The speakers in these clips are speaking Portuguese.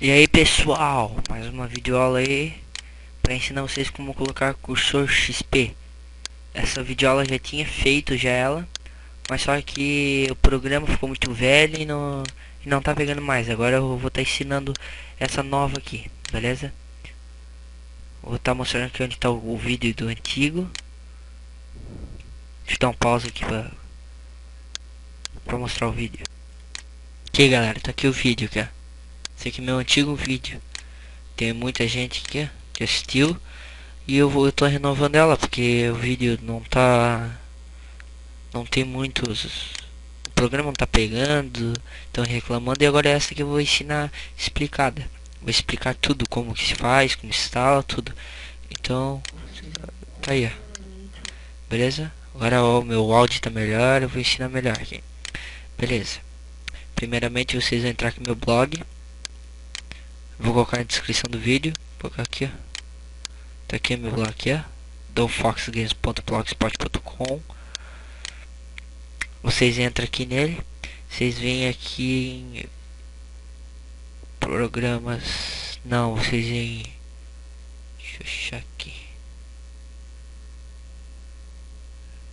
E aí pessoal, mais uma videoaula aí para ensinar vocês como colocar cursor XP. Essa videoaula já tinha feito já ela, mas só que o programa ficou muito velho e não tá pegando mais. Agora eu vou estar ensinando essa nova aqui, beleza? Vou estar mostrando aqui onde está o vídeo do antigo. Deixa eu dar um pause aqui pra mostrar o vídeo. Aqui galera, tá aqui o vídeo aqui, ó. Esse aqui é meu antigo vídeo. Tem muita gente aqui, ó, que assistiu. E eu tô renovando ela porque o vídeo não tem muitos, o programa não tá pegando, estão reclamando. E agora é essa que eu vou ensinar explicada. Vou explicar tudo, como que se faz, como instala, tudo. Então, tá aí, ó. Beleza? Agora o meu áudio tá melhor, eu vou ensinar melhor aqui. Beleza. Primeiramente vocês vão entrar aqui no meu blog. Vou colocar na descrição do vídeo. Vou colocar aqui, ó. Tá aqui meu blog aqui, ó. dofoxgames.blogspot.com. Vocês entram aqui nele. Vocês vêm aqui em programas. Não, vocês vêm. Deixa eu achar aqui.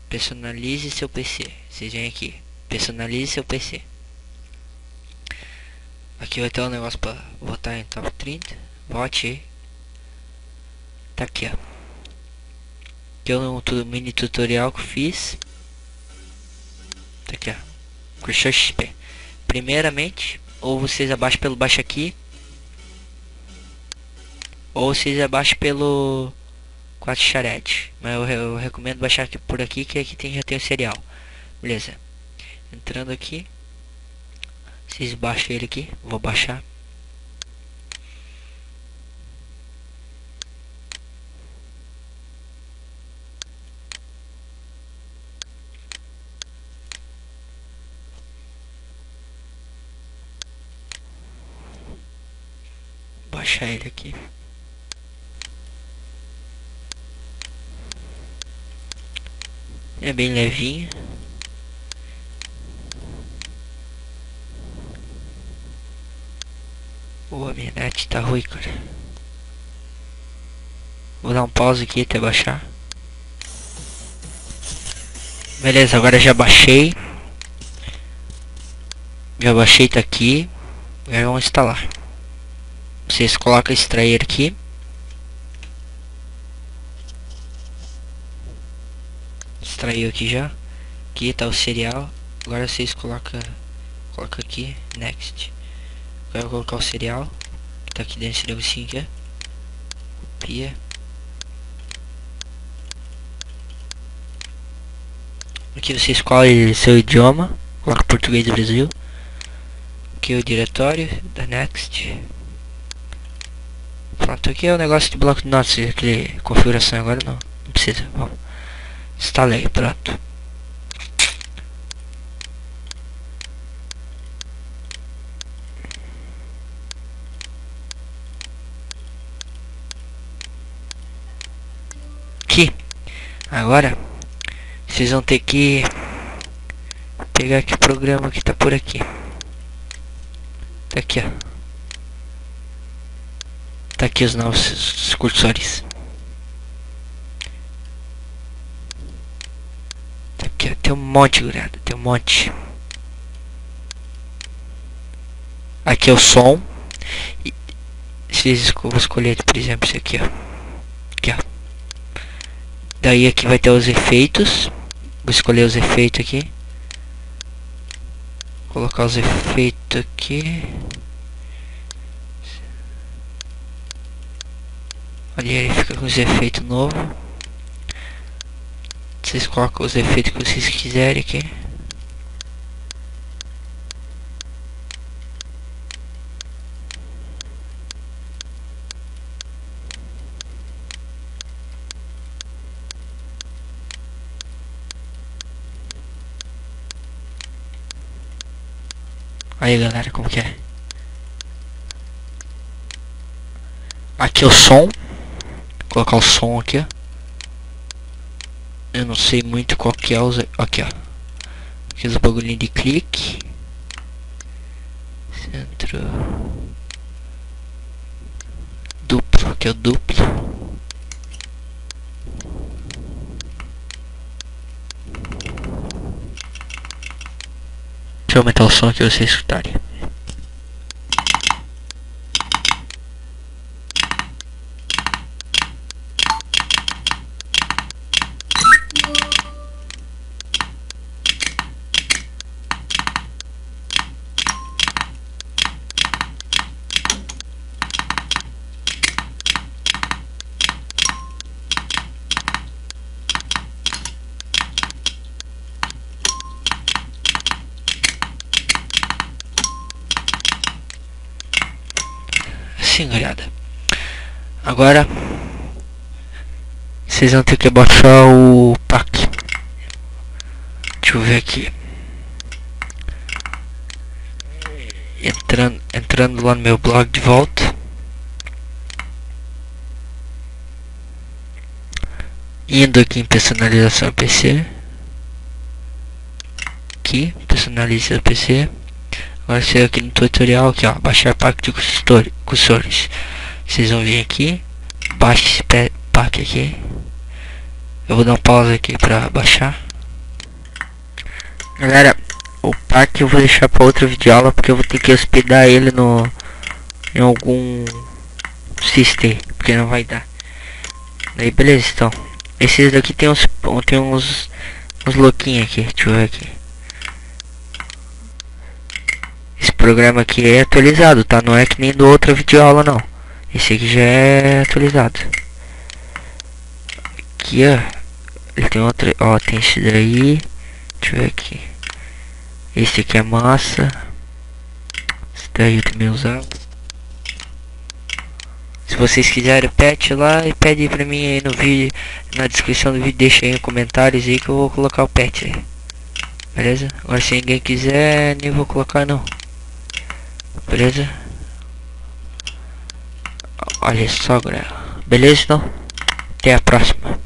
Personalize seu PC. Vocês vêm aqui. Personalize seu PC. Aqui vai ter um negócio pra votar em top 30. Vote aí. Tá aqui, ó. Aqui é um mini tutorial que eu fiz. Tá aqui, ó. Cursor XP. Primeiramente, ou vocês abaixam pelo baixo aqui, ou vocês abaixam pelo 4 charete. Mas eu recomendo baixar aqui por aqui, que aqui já tem o serial. Beleza. Entrando aqui, vocês baixam ele aqui. Vou baixar. Baixar ele aqui. É bem levinho. A minha net tá ruim, cara. Vou dar um pause aqui até baixar. Beleza, agora já baixei. Já baixei, tá aqui. Agora vamos instalar. Vocês colocam extrair aqui. Extraiu aqui já. Aqui tá o serial. Agora vocês colocam aqui, next. Agora eu vou colocar o serial que tá aqui dentro desse negocinho aqui. Copia. Aqui você escolhe seu idioma. Coloca português do Brasil. Aqui o diretório da next. Pronto, aqui é o negócio de bloco de notas, aquele configuração. Agora não precisa. Bom, instalei, pronto. Aqui, agora vocês vão ter que pegar aqui o programa que tá por aqui. Tá aqui, ó. Tá aqui os novos cursores. Tá aqui, ó. Tem um monte, gurizada. Tem um monte. Aqui é o som. E vou escolher, por exemplo, esse aqui, ó. Aqui, ó. Daí aqui vai ter os efeitos. Vou escolher os efeitos aqui. Colocar os efeitos aqui. Ali ele fica com os efeitos novos. Vocês colocam os efeitos que vocês quiserem aqui. Aí galera, como que é? Aqui é o som. Vou colocar o som aqui, ó. Eu não sei muito qual que é os... Aqui, ó. Aqui os bagulhinhos de clique. Centro. aqui é o duplo. Deixa eu aumentar o som aqui pra vocês escutarem. Assim, galera. Agora vocês vão ter que baixar o pack. Deixa eu ver aqui. Entrando lá no meu blog de volta. Indo aqui em personalização PC. Aqui, personaliza PC. Agora chega aqui no tutorial, aqui ó, baixar pack de cursores. Vocês vão vir aqui, baixe esse pack aqui. Eu vou dar uma pausa aqui para baixar. Galera, o pack eu vou deixar para outra videoaula, porque eu vou ter que hospedar ele em algum system, porque não vai dar. Daí beleza, então. Esses daqui tem uns louquinhos aqui, deixa eu ver aqui. Esse programa aqui é atualizado, tá? Não é que nem do outra videoaula não. Esse aqui já é atualizado. Aqui ó, ele tem outra, ó, tem esse daí. Deixa eu ver aqui. Esse aqui é massa. Esse daí eu também usava. Se vocês quiserem, pede lá e pede pra mim aí no vídeo, na descrição do vídeo, deixa aí em comentários aí que eu vou colocar o pet aí. Beleza? Agora se ninguém quiser, nem vou colocar não. Beleza? Olha só, galera. Beleza então? Até a próxima.